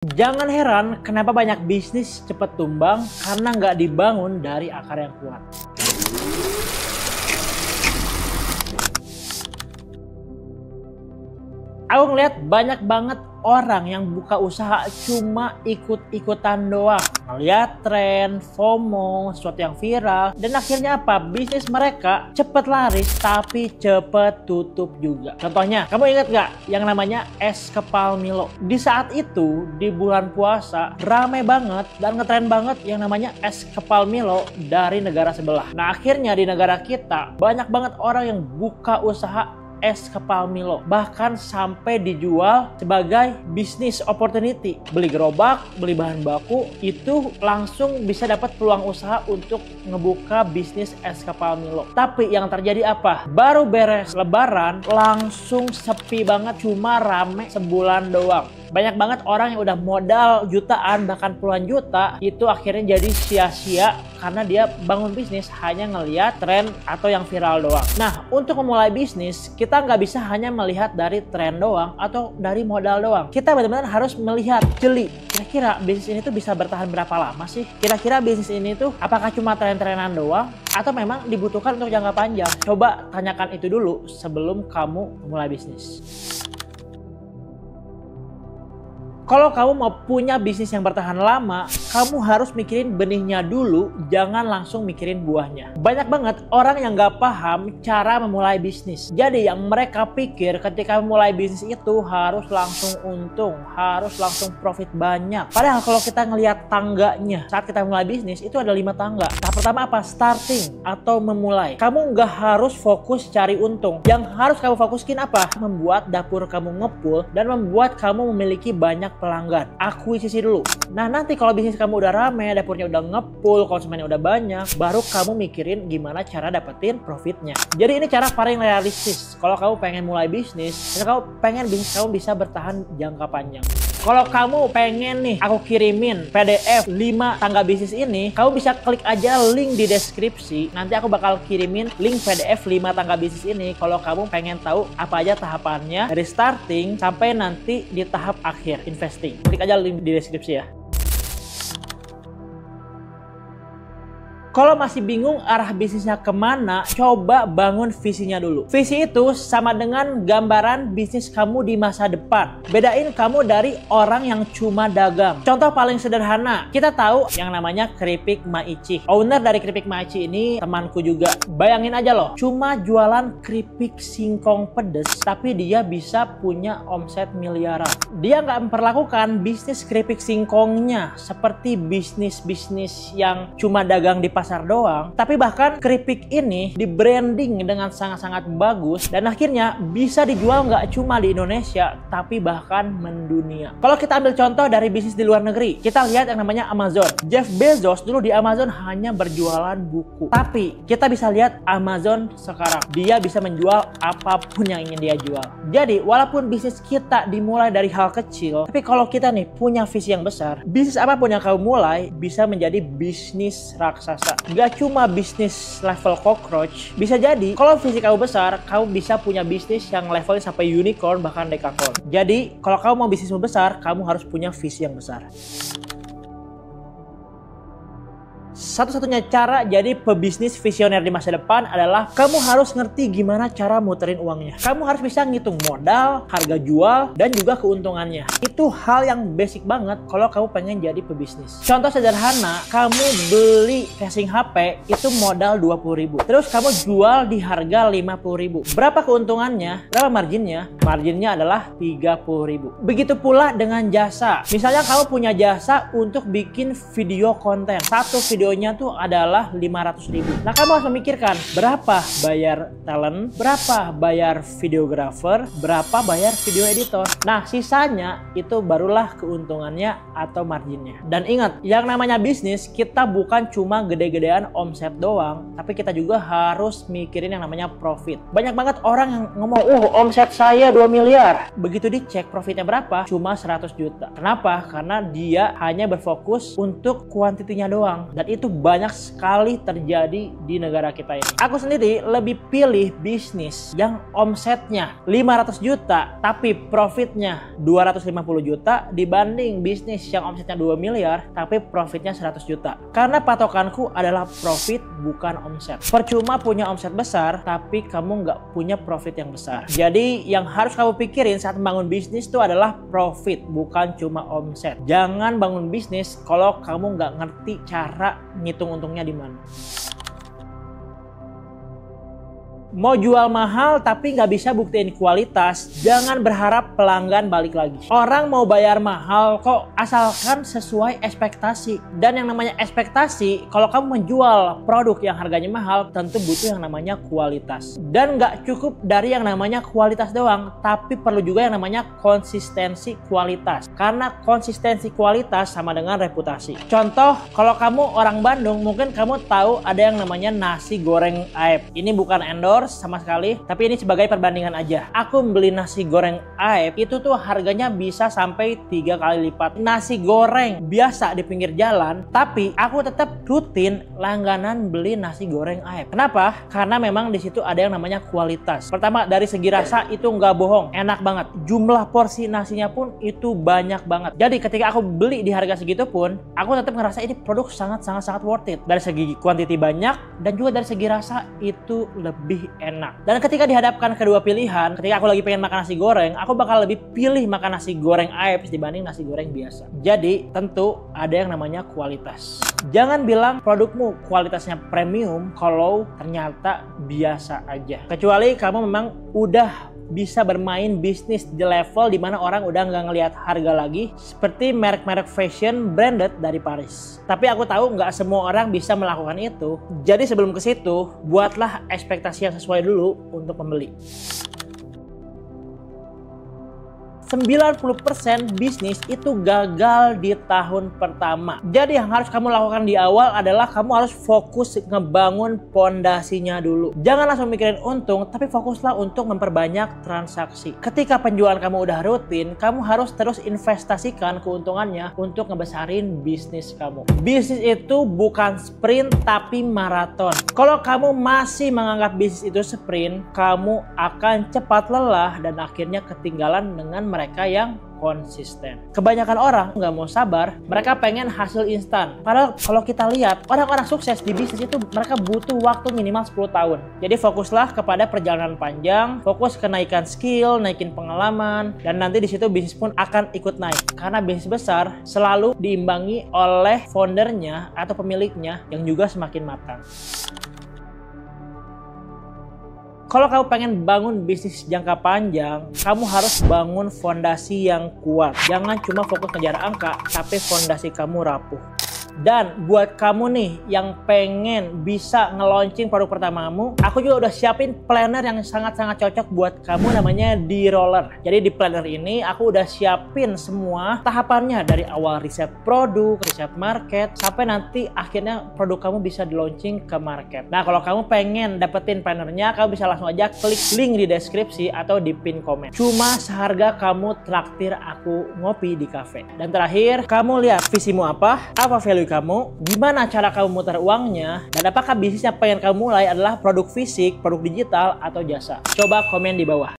Jangan heran kenapa banyak bisnis cepat tumbang karena nggak dibangun dari akar yang kuat. Aku ngeliat banyak banget orang yang buka usaha cuma ikut-ikutan doang. Ngeliat tren, FOMO, sesuatu yang viral. Dan akhirnya apa? Bisnis mereka cepet laris tapi cepet tutup juga. Contohnya, kamu ingat gak yang namanya es kepal Milo? Di saat itu, di bulan puasa, rame banget dan ngetren banget yang namanya es kepal Milo dari negara sebelah. Nah akhirnya di negara kita, banyak banget orang yang buka usaha es kepal Milo, bahkan sampai dijual sebagai bisnis opportunity. Beli gerobak, beli bahan baku, itu langsung bisa dapat peluang usaha untuk ngebuka bisnis es kepal Milo. Tapi yang terjadi apa? Baru beres lebaran langsung sepi banget, cuma rame sebulan doang. Banyak banget orang yang udah modal jutaan bahkan puluhan juta itu akhirnya jadi sia-sia karena dia bangun bisnis hanya ngeliat tren atau yang viral doang. Nah untuk memulai bisnis kita nggak bisa hanya melihat dari tren doang atau dari modal doang. Kita benar-benar harus melihat jeli. Kira-kira bisnis ini tuh bisa bertahan berapa lama sih? Kira-kira bisnis ini tuh apakah cuma tren-trenan doang atau memang dibutuhkan untuk jangka panjang? Coba tanyakan itu dulu sebelum kamu mulai bisnis. Kalau kamu mau punya bisnis yang bertahan lama, kamu harus mikirin benihnya dulu, jangan langsung mikirin buahnya. Banyak banget orang yang gak paham cara memulai bisnis. Jadi yang mereka pikir ketika memulai bisnis itu harus langsung untung, harus langsung profit banyak. Padahal kalau kita ngelihat tangganya, saat kita mulai bisnis itu ada 5 tangga. Tahap pertama apa? Starting atau memulai. Kamu gak harus fokus cari untung. Yang harus kamu fokuskin apa? Membuat dapur kamu ngepul dan membuat kamu memiliki banyak pelanggan. Akuisisi dulu. Nah nanti kalau bisnis kamu udah rame, dapurnya udah ngepul, konsumennya udah banyak, baru kamu mikirin gimana cara dapetin profitnya. Jadi ini cara paling realistis. Kalau kamu pengen mulai bisnis, dan kamu pengen bisnis kamu bisa bertahan jangka panjang. Kalau kamu pengen nih, aku kirimin PDF 5 tangga bisnis ini, kamu bisa klik aja link di deskripsi. Nanti aku bakal kirimin link PDF 5 tangga bisnis ini kalau kamu pengen tahu apa aja tahapannya dari starting sampai nanti di tahap akhir investing. Klik aja link di deskripsi ya. Kalau masih bingung arah bisnisnya kemana, coba bangun visinya dulu. Visi itu sama dengan gambaran bisnis kamu di masa depan. Bedain kamu dari orang yang cuma dagang. Contoh paling sederhana, kita tahu yang namanya Keripik Maici. Owner dari Keripik Maici ini temanku juga. Bayangin aja loh, cuma jualan keripik singkong pedes, tapi dia bisa punya omset miliaran. Dia nggak memperlakukan bisnis keripik singkongnya seperti bisnis-bisnis yang cuma dagang di pasar doang, tapi bahkan keripik ini di branding dengan sangat-sangat bagus dan akhirnya bisa dijual nggak cuma di Indonesia tapi bahkan mendunia. Kalau kita ambil contoh dari bisnis di luar negeri, kita lihat yang namanya Amazon. Jeff Bezos dulu di Amazon hanya berjualan buku, tapi kita bisa lihat Amazon sekarang dia bisa menjual apapun yang ingin dia jual. Jadi walaupun bisnis kita dimulai dari hal kecil, tapi kalau kita nih punya visi yang besar, bisnis apapun yang kamu mulai bisa menjadi bisnis raksasa. Gak cuma bisnis level cockroach, bisa jadi kalau visi kamu besar, kamu bisa punya bisnis yang levelnya sampai unicorn bahkan dekakorn. Jadi kalau kamu mau bisnismu besar, kamu harus punya visi yang besar. Satu-satunya cara jadi pebisnis visioner di masa depan adalah kamu harus ngerti gimana cara muterin uangnya. Kamu harus bisa ngitung modal, harga jual, dan juga keuntungannya. Itu hal yang basic banget kalau kamu pengen jadi pebisnis. Contoh sederhana, kamu beli casing HP itu modal 20.000. Terus kamu jual di harga 50.000. Berapa keuntungannya? Berapa marginnya? Marginnya adalah 30.000. Begitu pula dengan jasa. Misalnya kamu punya jasa untuk bikin video konten. Satu videonya tuh adalah 500.000. Nah kamu harus memikirkan berapa bayar talent, berapa bayar videographer, berapa bayar video editor. Nah sisanya itu barulah keuntungannya atau marginnya. Dan ingat, yang namanya bisnis kita bukan cuma gede-gedean omset doang, tapi kita juga harus mikirin yang namanya profit. Banyak banget orang yang ngomong, omset saya 2 miliar. Begitu dicek profitnya berapa? Cuma 100 juta. Kenapa? Karena dia hanya berfokus untuk kuantitinya doang. Dan itu banyak sekali terjadi di negara kita ini. Aku sendiri lebih pilih bisnis yang omsetnya 500 juta tapi profitnya 250 juta dibanding bisnis yang omsetnya 2 miliar tapi profitnya 100 juta. Karena patokanku adalah profit bukan omset. Percuma punya omset besar tapi kamu nggak punya profit yang besar. Jadi yang harus kamu pikirin saat membangun bisnis itu adalah profit bukan cuma omset. Jangan bangun bisnis kalau kamu nggak ngerti cara ngitung untungnya di mana. Mau jual mahal tapi nggak bisa buktiin kualitas, jangan berharap pelanggan balik lagi. Orang mau bayar mahal kok asalkan sesuai ekspektasi. Dan yang namanya ekspektasi, kalau kamu menjual produk yang harganya mahal, tentu butuh yang namanya kualitas. Dan nggak cukup dari yang namanya kualitas doang, tapi perlu juga yang namanya konsistensi kualitas. Karena konsistensi kualitas sama dengan reputasi. Contoh, kalau kamu orang Bandung, mungkin kamu tahu ada yang namanya nasi goreng Aep. Ini bukan endorse sama sekali, tapi ini sebagai perbandingan aja. Aku beli nasi goreng Aep itu tuh harganya bisa sampai 3 kali lipat nasi goreng biasa di pinggir jalan, tapi aku tetap rutin langganan beli nasi goreng Aep. Kenapa? Karena memang di situ ada yang namanya kualitas. Pertama, dari segi rasa itu nggak bohong, enak banget. Jumlah porsi nasinya pun itu banyak banget. Jadi ketika aku beli di harga segitu pun, aku tetap ngerasa ini produk sangat worth it. Dari segi kuantiti banyak dan juga dari segi rasa itu lebih enak. Dan ketika dihadapkan kedua pilihan, ketika aku lagi pengen makan nasi goreng, aku bakal lebih pilih makan nasi goreng Aep dibanding nasi goreng biasa. Jadi tentu ada yang namanya kualitas. Jangan bilang produkmu kualitasnya premium kalau ternyata biasa aja. Kecuali kamu memang udah bisa bermain bisnis di level dimana orang udah nggak ngelihat harga lagi, seperti merek-merek fashion branded dari Paris. Tapi aku tahu nggak semua orang bisa melakukan itu. Jadi sebelum ke situ, buatlah ekspektasi yang sesuai dulu untuk membeli. 90% bisnis itu gagal di tahun pertama. Jadi yang harus kamu lakukan di awal adalah kamu harus fokus ngebangun pondasinya dulu. Jangan langsung mikirin untung, tapi fokuslah untuk memperbanyak transaksi. Ketika penjualan kamu udah rutin, kamu harus terus investasikan keuntungannya untuk ngebesarin bisnis kamu. Bisnis itu bukan sprint tapi maraton. Kalau kamu masih menganggap bisnis itu sprint, kamu akan cepat lelah dan akhirnya ketinggalan dengan mereka yang konsisten. Kebanyakan orang nggak mau sabar, mereka pengen hasil instan. Padahal kalau kita lihat orang-orang sukses di bisnis itu mereka butuh waktu minimal 10 tahun. Jadi fokuslah kepada perjalanan panjang, fokus ke naikan skill, naikin pengalaman, dan nanti di situ bisnis pun akan ikut naik. Karena bisnis besar selalu diimbangi oleh foundernya atau pemiliknya yang juga semakin matang. Kalau kamu pengen bangun bisnis jangka panjang, kamu harus bangun fondasi yang kuat. Jangan cuma fokus ngejar angka, tapi fondasi kamu rapuh. Dan buat kamu nih yang pengen bisa nge-launching produk pertamamu, aku juga udah siapin planner yang sangat-sangat cocok buat kamu, namanya D-Roller. Jadi di planner ini aku udah siapin semua tahapannya dari awal riset produk, riset market, sampai nanti akhirnya produk kamu bisa di-launching ke market. Nah, kalau kamu pengen dapetin plannernya, kamu bisa langsung aja klik link di deskripsi atau di pin komen. Cuma seharga kamu traktir aku ngopi di cafe. Dan terakhir, kamu lihat visimu apa value kamu, gimana cara kamu muter uangnya, dan apakah bisnis yang pengen kamu mulai adalah produk fisik, produk digital, atau jasa. Coba komen di bawah.